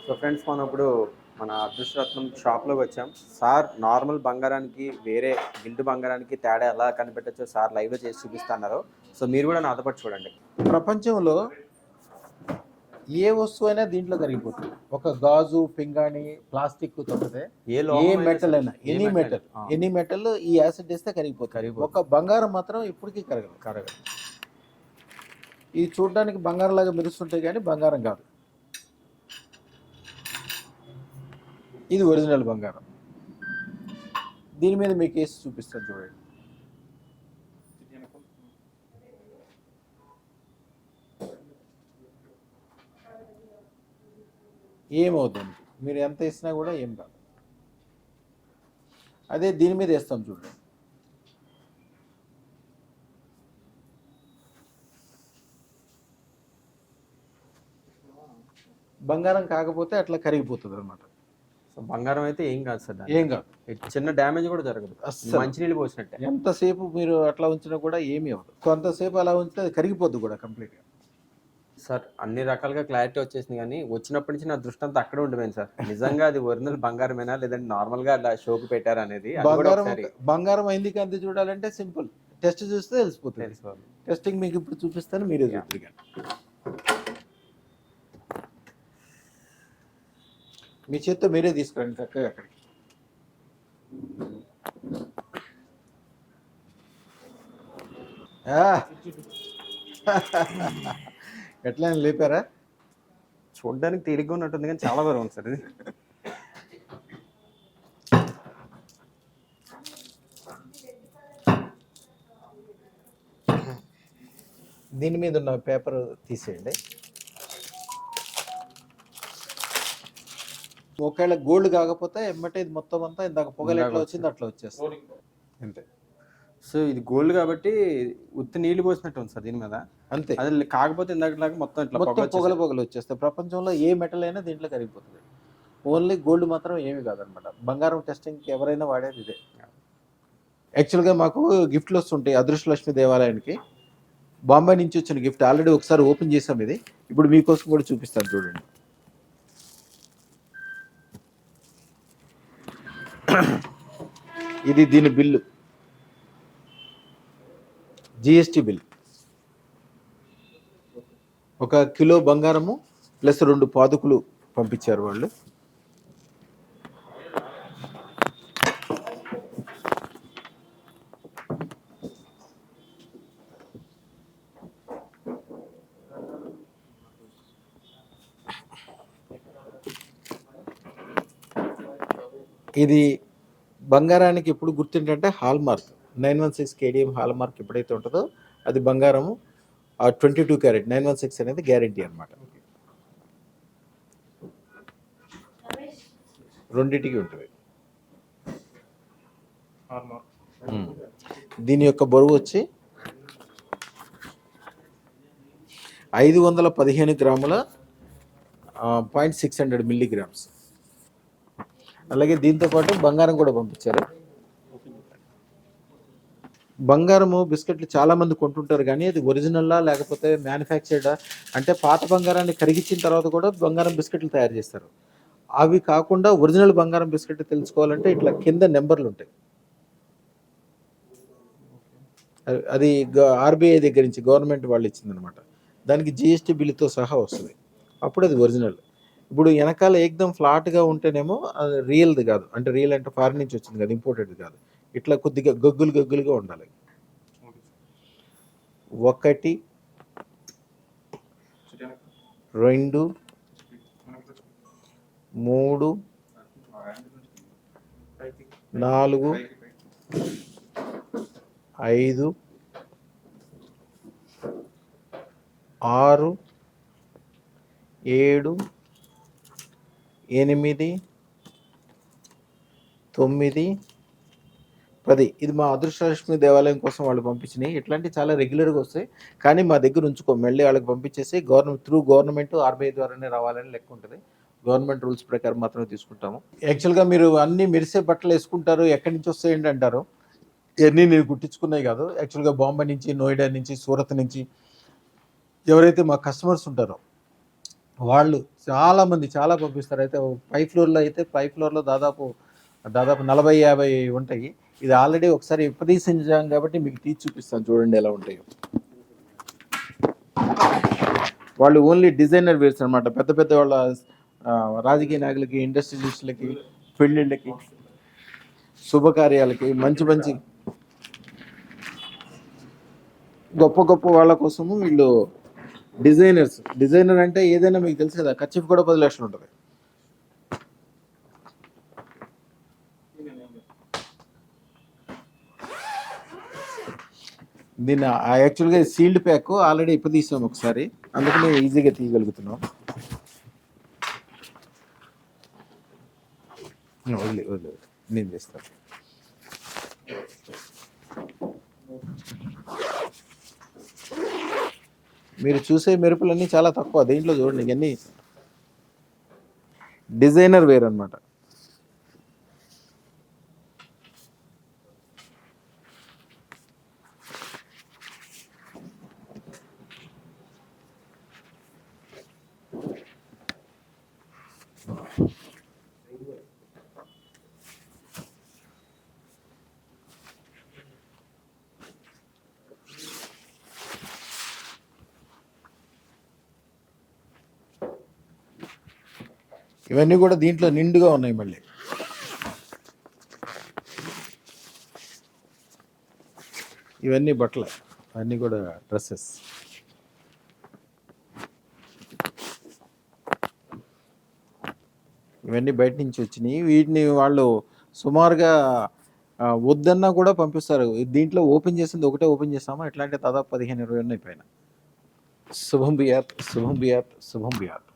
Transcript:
So friends మనం ఇప్పుడు మన అదృష్టరత్నం షాప్లోకి వచ్చాం. సార్ నార్మల్ బంగారానికి వేరే గిల్డ్ బంగారానికి తేడా ఎలా కనిపెట్టచ్చో సార్ లైవ్లో చేసి చూపిస్తున్నారు. సో మీరు కూడా నాతో పాటు చూడండి. ప్రపంచంలో ఏ వస్తువైనా దీంట్లో కరిగిపోతుంది. ఒక గాజు, పింగాణి, ప్లాస్టిక్ తప్పితే ఏ మెటల్ అయినా ఎనీ మెటల్ ఈ యాసిడ్ వేస్తే కరిగిపోతుంది. ఒక బంగారం మాత్రం ఇప్పటికీ కరగదు. ఇది చూడడానికి బంగారం లాగా మెరుస్తుంటాయి కానీ బంగారం కాదు. ఇది ఒరిజినల్ బంగారం. దీని మీద మీకు వేసి చూపిస్తాను చూడండి. ఏమవుతుంది, మీరు ఎంత వేసినా కూడా ఏం కాదు. అదే దీని మీద వేస్తాం చూడండి. బంగారం కాకపోతే అట్లా కరిగిపోతుంది అనమాట. సో బంగారం అయితే ఏం కాదు సార్, ఏం కాదు, చిన్న డ్యామేజ్ కూడా జరగదు. మంచినీళ్ళు పోసినట్టే. ఎంతసేపు మీరు అట్లా ఉంచినా కూడా ఏమీ అవ్వదు. కొంతసేపు అలా ఉంచితే అది కరిగిపోద్ది కూడా కంప్లీట్గా. సార్ అన్ని రకాలుగా క్లారిటీ వచ్చేసింది, కానీ వచ్చినప్పటి నుంచి నా దృష్టి అంతా అక్కడే ఉండిపోయింది సార్. నిజంగా అది ఒరిజినల్ బంగారమేనా లేదంటే నార్మల్గా అలా షోకి పెట్టారా అనేది. బంగారం అయింది కానీ చూడాలంటే సింపుల్, టెస్ట్ చూస్తే తెలిసిపోతుంది. టెస్టింగ్ మీకు ఇప్పుడు చూపిస్తాను, మీరే చూద్దరు. మీ చేత్తో మీరే తీసుకురండి చక్కగా అక్కడికి. ఎట్లా లేపారా? చూడడానికి తేలిగ్గా ఉన్నట్టుంది కానీ చాలా బరువు ఉంది సార్ ఇది. దీని మీద ఉన్న పేపర్ తీసేయండి. ఒకవేళ గోల్డ్ కాకపోతే ఎమ్మటే ఇది మొత్తం అంతా ఇందాక పొగలు ఎట్లా వచ్చింది అట్లా వచ్చేస్తుంది అంతే. సో ఇది గోల్డ్ కాబట్టి ఉత్తి నీళ్లు పోసినట్టు ఉంది సార్ దీని మీద అంతే. అది కాకపోతే ఇందాక మొత్తం ఇట్లా పొగలు వచ్చేస్తాయి. ప్రపంచంలో ఏ మెటల్ అయినా దీంట్లో కరిగిపోతుంది. ఓన్లీ గోల్డ్ మాత్రం ఏమీ కాదనమాట. బంగారం టెస్టింగ్కి ఎవరైనా వాడేది ఇదే. యాక్చువల్గా మాకు గిఫ్ట్లు వస్తుంటాయి అదృష్టలక్ష్మి దేవాలయానికి. బాంబే నుంచి వచ్చిన గిఫ్ట్ ఆల్రెడీ ఒకసారి ఓపెన్ చేసాం. ఇది ఇప్పుడు మీకోసం కూడా చూపిస్తాను చూడండి. ఇది దీని బిల్లు, జిఎస్టి బిల్. 1 కిలో బంగారము ప్లస్ 2 పాదుకులు పంపించారు వాళ్ళు. ఇది బంగారానికి ఎప్పుడు గుర్తుంటే hall mark 916 KDM hall mark ఎప్పుడైతే ఉంటుందో అది బంగారము. 22 క్యారెట్ 916 అనేది గ్యారంటీ అనమాట. రెండింటికి ఉంటుంది. దీని యొక్క బరువు వచ్చి 515 గ్రాముల 0.600 మిల్లీగ్రామ్స్. అలాగే దీంతో పాటు బంగారం కూడా పంపించారు. బంగారము బిస్కెట్లు చాలా మంది కొంటుంటారు కానీ అది ఒరిజినల్లా లేకపోతే మ్యానుఫ్యాక్చర్డా అంటే పాత బంగారాన్ని కరిగించిన తర్వాత కూడా బంగారం బిస్కెట్లు తయారు చేస్తారు. అవి కాకుండా ఒరిజినల్ బంగారం బిస్కెట్ తెలుసుకోవాలంటే ఇట్లా కింద నెంబర్లు ఉంటాయి. అది ఆర్బీఐ దగ్గర నుంచి గవర్నమెంట్ వాళ్ళు ఇచ్చిందనమాట. దానికి జిఎస్టీ బిల్లుతో సహా వస్తుంది. అప్పుడు అది ఒరిజినల్. ఇప్పుడు వెనకాల ఏకదం ఫ్లాట్గా ఉంటేనేమో అది రియల్ది కాదు. అంటే రియల్ అంటే ఫారిన్ నుంచి వచ్చింది కాదు, ఇంపోర్టెడ్ కాదు. ఇట్లా కొద్దిగా గగ్గులుగా ఉండాలి. 1 2 3 4 5 6 7 8 9 10. ఇది మా అదృష్టలక్ష్మి దేవాలయం కోసం వాళ్ళు పంపించినాయి. ఇట్లాంటివి చాలా రెగ్యులర్గా వస్తాయి కానీ మా దగ్గర ఉంచుకో, మళ్ళీ వాళ్ళకి పంపించేసి గవర్నమెంట్ ఆర్బీఐ ద్వారానే రావాలని లెక్క ఉంటుంది. గవర్నమెంట్ రూల్స్ ప్రకారం మాత్రమే తీసుకుంటాము. యాక్చువల్గా మీరు అన్ని మెరిసే బట్టలు వేసుకుంటారు, ఎక్కడి నుంచి వస్తాయండి అంటారు. ఇవన్నీ నేను గుట్టించుకున్నాయి కాదు. యాక్చువల్గా బాంబే నుంచి, నోయిడా నుంచి, సూరత్ నుంచి ఎవరైతే మా కస్టమర్స్ ఉంటారో వాళ్ళు చాలామంది చాలా పంపిస్తారు. అయితే పై ఫ్లోర్‌లో అయితే పై ఫ్లోర్‌లో దాదాపు 40, 50 ఉంటాయి. ఇది ఆల్రెడీ ఒకసారి విప్పదీసించాం కాబట్టి మీకు తీసి చూపిస్తాను చూడండి ఎలా ఉంటాయో. వాళ్ళు ఓన్లీ డిజైనర్ వేర్స్ అనమాట. పెద్ద పెద్ద వాళ్ళ రాజకీయ నాయకులకి, ఇండస్ట్రియలిస్టులకి, పెళ్ళిళ్ళకి, శుభకార్యాలకి మంచి మంచి గొప్ప గొప్ప వాళ్ళ కోసము వీళ్ళు డిజైనర్ అంటే ఏదైనా మీకు తెలుసు కదా, కర్చీఫ్ కూడా 10 లక్షలు ఉంటుంది. దీన్ని యాక్చువల్గా సీల్డ్ ప్యాక్ ఆల్రెడీ ఇప్పుడు తీసాం ఒకసారి, అందుకని ఈజీగా తీయగలుగుతున్నాం. వదిలే నేను చేస్తాను. మీరు చూసే మెరుపులన్నీ చాలా తక్కువ, దీంట్లో చూడండి ఇవన్నీ డిజైనర్ వేర్ అనమాట. ఇవన్నీ కూడా దీంట్లో నిండుగా ఉన్నాయి. మళ్ళీ ఇవన్నీ బట్టలు, అన్నీ కూడా డ్రెస్సెస్. ఇవన్నీ బయట నుంచి వచ్చినాయి. వీటిని వాళ్ళు సుమారుగా వద్దన్నా కూడా పంపిస్తారు. దీంట్లో ఓపెన్ చేసింది ఒకటే ఓపెన్ చేస్తామా, ఇట్లాంటి దాదాపు 15-20 ఉన్నాయి పైన. శుభం బియాత్, శుభం బియాత్, శుభం బియాత్.